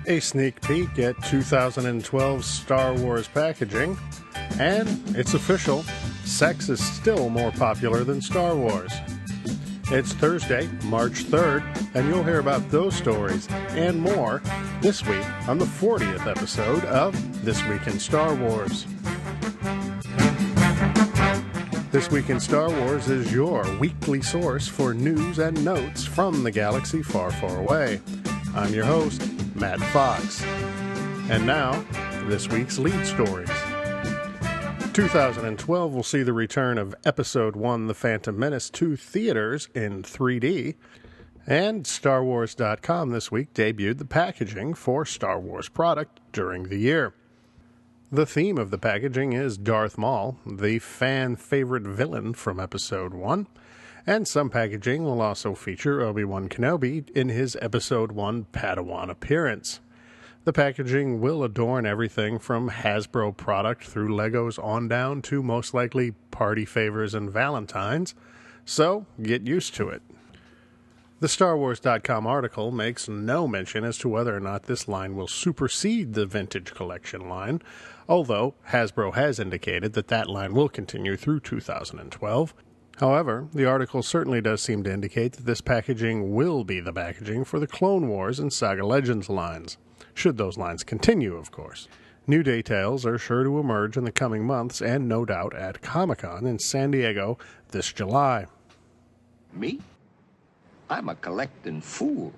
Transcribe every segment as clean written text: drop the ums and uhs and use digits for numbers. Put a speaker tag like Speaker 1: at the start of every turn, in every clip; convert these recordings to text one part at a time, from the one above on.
Speaker 1: a sneak peek at 2012 Star Wars packaging, and it's official, sex is still more popular than Star Wars. It's Thursday, March 3rd, and you'll hear about those stories and more this week on the 40th episode of This Week in Star Wars. This Week in Star Wars is your weekly source for news and notes from the galaxy far, far away. I'm your host, Matt Fox. And now, this week's lead stories. 2012 will see the return of Episode 1, The Phantom Menace, to theaters in 3D. And StarWars.com this week debuted the packaging for Star Wars product during the year. The theme of the packaging is Darth Maul, the fan-favorite villain from Episode 1, and some packaging will also feature Obi-Wan Kenobi in his Episode 1 Padawan appearance. The packaging will adorn everything from Hasbro product through Legos on down to most likely party favors and Valentines, so get used to it. The StarWars.com article makes no mention as to whether or not this line will supersede the Vintage Collection line, although Hasbro has indicated that that line will continue through 2012. However, the article certainly does seem to indicate that this packaging will be the packaging for the Clone Wars and Saga Legends lines, should those lines continue, of course. New details are sure to emerge in the coming months and no doubt at Comic-Con in San Diego this July.
Speaker 2: Me? I'm a collecting fool.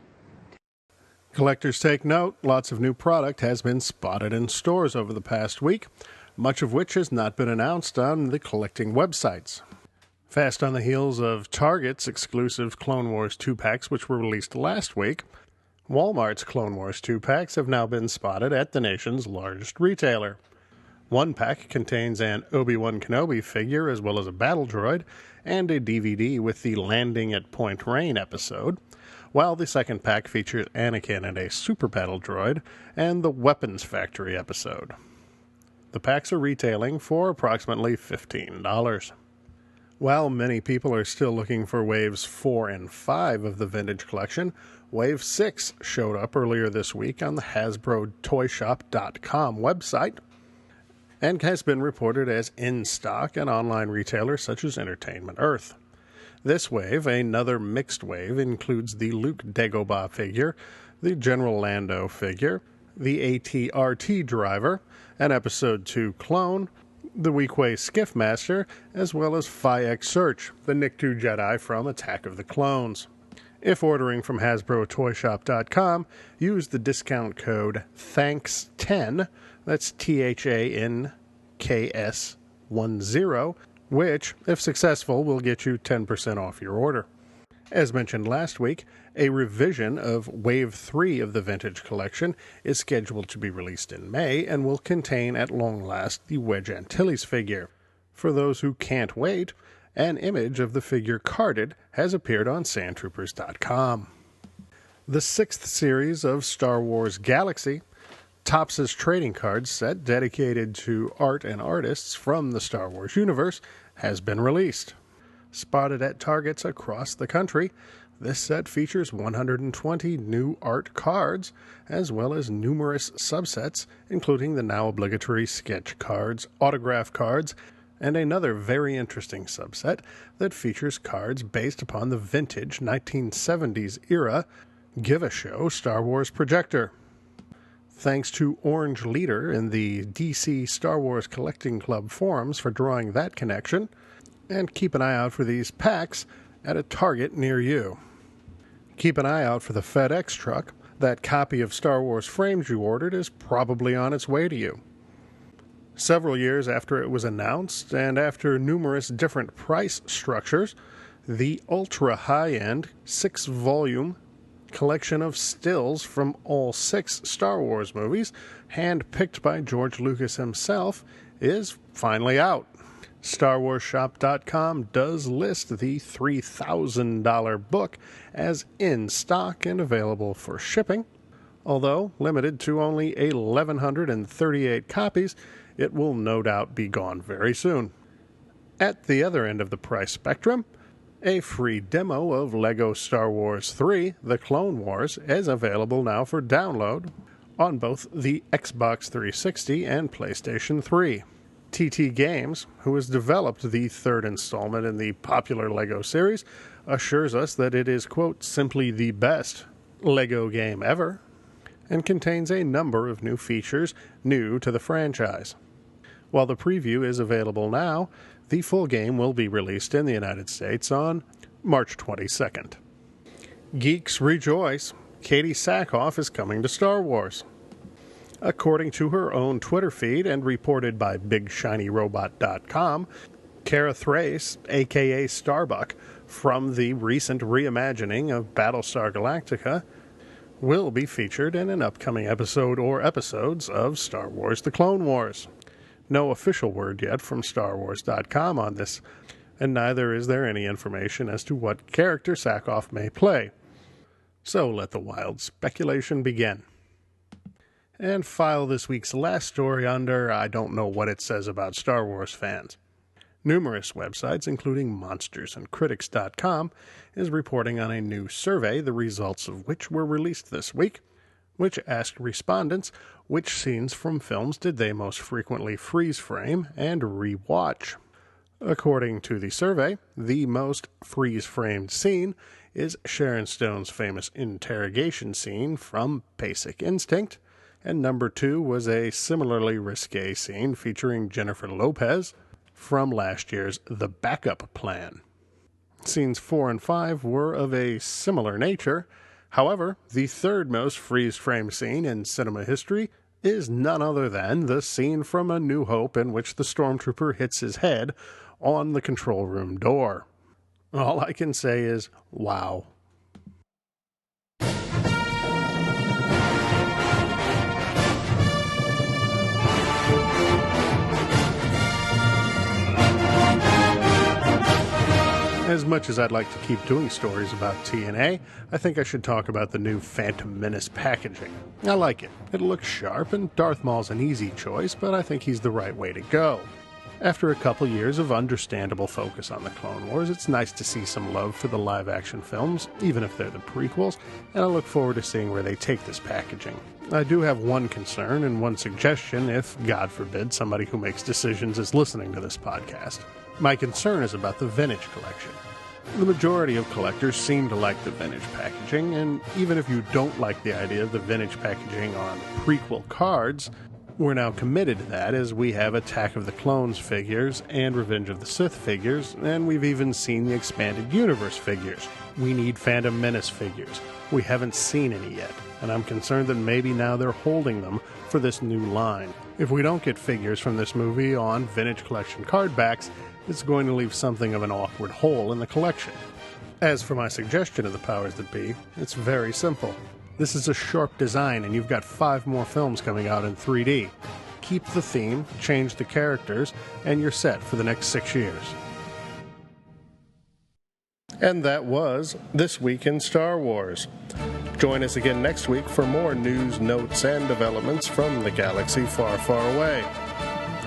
Speaker 1: Collectors take note, lots of new product has been spotted in stores over the past week, much of which has not been announced on the collecting websites. Fast on the heels of Target's exclusive Clone Wars 2-packs, which were released last week, Walmart's Clone Wars 2-packs have now been spotted at the nation's largest retailer. One pack contains an Obi-Wan Kenobi figure as well as a battle droid, and a DVD with the Landing at Point Rain episode, while the second pack features Anakin and a super battle droid, and the Weapons Factory episode. The packs are retailing for approximately $15. While many people are still looking for Waves 4 and 5 of the Vintage Collection, Wave 6 showed up earlier this week on the Hasbro Toyshop.com website, and has been reported as in stock at online retailers such as Entertainment Earth. This wave, another mixed wave, includes the Luke Dagobah figure, the General Lando figure, the AT-RT driver, an Episode 2 clone, the Weequay Skiff Master, as well as Phi-X Search, the Nikto Jedi from Attack of the Clones. If ordering from HasbroToyshop.com, use the discount code THANKS10, that's THANKS10, which, if successful, will get you 10% off your order. As mentioned last week, a revision of Wave 3 of the Vintage Collection is scheduled to be released in May and will contain at long last the Wedge Antilles figure. For those who can't wait, an image of the figure carded has appeared on Sandtroopers.com. The 6th series of Star Wars Galaxy, Topps' trading card set dedicated to art and artists from the Star Wars universe, has been released. Spotted at Targets across the country, this set features 120 new art cards, as well as numerous subsets, including the now obligatory sketch cards, autograph cards, and another very interesting subset that features cards based upon the vintage 1970s era Give-A-Show Star Wars projector. Thanks to Orange Leader in the DC Star Wars Collecting Club forums for drawing that connection, and keep an eye out for these packs at a Target near you. Keep an eye out for the FedEx truck. That copy of Star Wars Frames you ordered is probably on its way to you. Several years after it was announced, and after numerous different price structures, the ultra high-end 6-volume collection of stills from all 6 Star Wars movies, hand-picked by George Lucas himself, is finally out. StarWarsShop.com does list the $3,000 book as in stock and available for shipping. Although limited to only 1,138 copies, it will no doubt be gone very soon. At the other end of the price spectrum, a free demo of LEGO Star Wars 3, The Clone Wars, is available now for download on both the Xbox 360 and PlayStation 3. TT Games, who has developed the third installment in the popular LEGO series, assures us that it is, quote, simply the best LEGO game ever, and contains a number of new features new to the franchise. While the preview is available now, the full game will be released in the United States on March 22nd. Geeks rejoice! Katie Sackhoff is coming to Star Wars. According to her own Twitter feed and reported by BigShinyRobot.com, Cara Thrace, a.k.a. Starbuck, from the recent reimagining of Battlestar Galactica, will be featured in an upcoming episode or episodes of Star Wars The Clone Wars. No official word yet from StarWars.com on this, and neither is there any information as to what character Sackhoff may play. So let the wild speculation begin. And file this week's last story under I don't know what it says about Star Wars fans. Numerous websites, including monstersandcritics.com, is reporting on a new survey, the results of which were released this week, which asked respondents which scenes from films did they most frequently freeze frame and re-watch. According to the survey, the most freeze-framed scene is Sharon Stone's famous interrogation scene from Basic Instinct, and number 2 was a similarly risque scene featuring Jennifer Lopez from last year's The Backup Plan. Scenes 4 and 5 were of a similar nature. However, the third most freeze-frame scene in cinema history is none other than the scene from A New Hope in which the stormtrooper hits his head on the control room door. All I can say is, wow. As much as I'd like to keep doing stories about TNA, I think I should talk about the new Phantom Menace packaging. I like it. It looks sharp, and Darth Maul's an easy choice, but I think he's the right way to go. After a couple years of understandable focus on the Clone Wars, it's nice to see some love for the live-action films, even if they're the prequels, and I look forward to seeing where they take this packaging. I do have one concern and one suggestion if, God forbid, somebody who makes decisions is listening to this podcast. My concern is about the vintage collection. The majority of collectors seem to like the vintage packaging, and even if you don't like the idea of the vintage packaging on prequel cards, we're now committed to that as we have Attack of the Clones figures and Revenge of the Sith figures, and we've even seen the Expanded Universe figures. We need Phantom Menace figures. We haven't seen any yet, and I'm concerned that maybe now they're holding them for this new line. If we don't get figures from this movie on vintage collection card backs, it's going to leave something of an awkward hole in the collection. As for my suggestion of the powers that be, it's very simple. This is a sharp design, and you've got 5 more films coming out in 3D. Keep the theme, change the characters, and you're set for the next 6 years. And that was This Week in Star Wars. Join us again next week for more news, notes, and developments from the galaxy far, far away.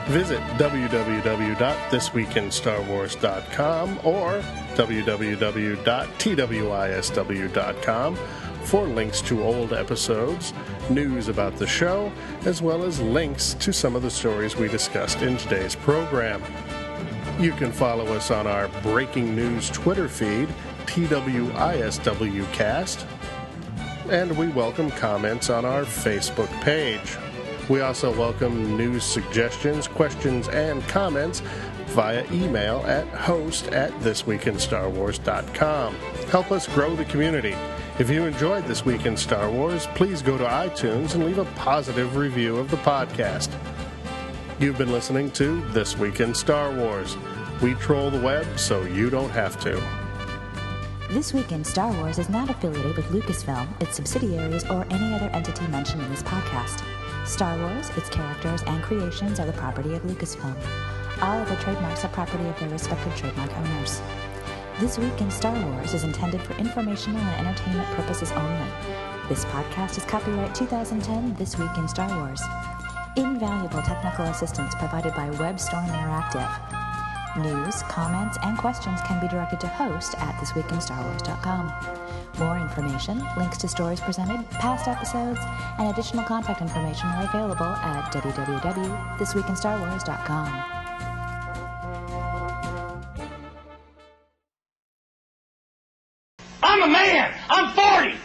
Speaker 1: Visit www.thisweekinstarwars.com or www.twisw.com for links to old episodes, news about the show, as well as links to some of the stories we discussed in today's program. You can follow us on our breaking news Twitter feed, TWISWcast, and we welcome comments on our Facebook page. We also welcome news suggestions, questions, and comments via email at host@thisweekinstarwars.com. Help us grow the community. If you enjoyed This Week in Star Wars, please go to iTunes and leave a positive review of the podcast. You've been listening to This Week in Star Wars. We troll the web so you don't have to.
Speaker 3: This Week in Star Wars is not affiliated with Lucasfilm, its subsidiaries, or any other entity mentioned in this podcast. Star Wars, its characters, and creations are the property of Lucasfilm. All other trademarks are property of their respective trademark owners. This Week in Star Wars is intended for informational and entertainment purposes only. This podcast is copyright 2010 This Week in Star Wars. Invaluable technical assistance provided by WebStorm Interactive. News, comments, and questions can be directed to host@thisweekinstarwars.com. More information, links to stories presented, past episodes, and additional contact information are available at www.thisweekinstarwars.com.
Speaker 4: I'm a man. I'm 40.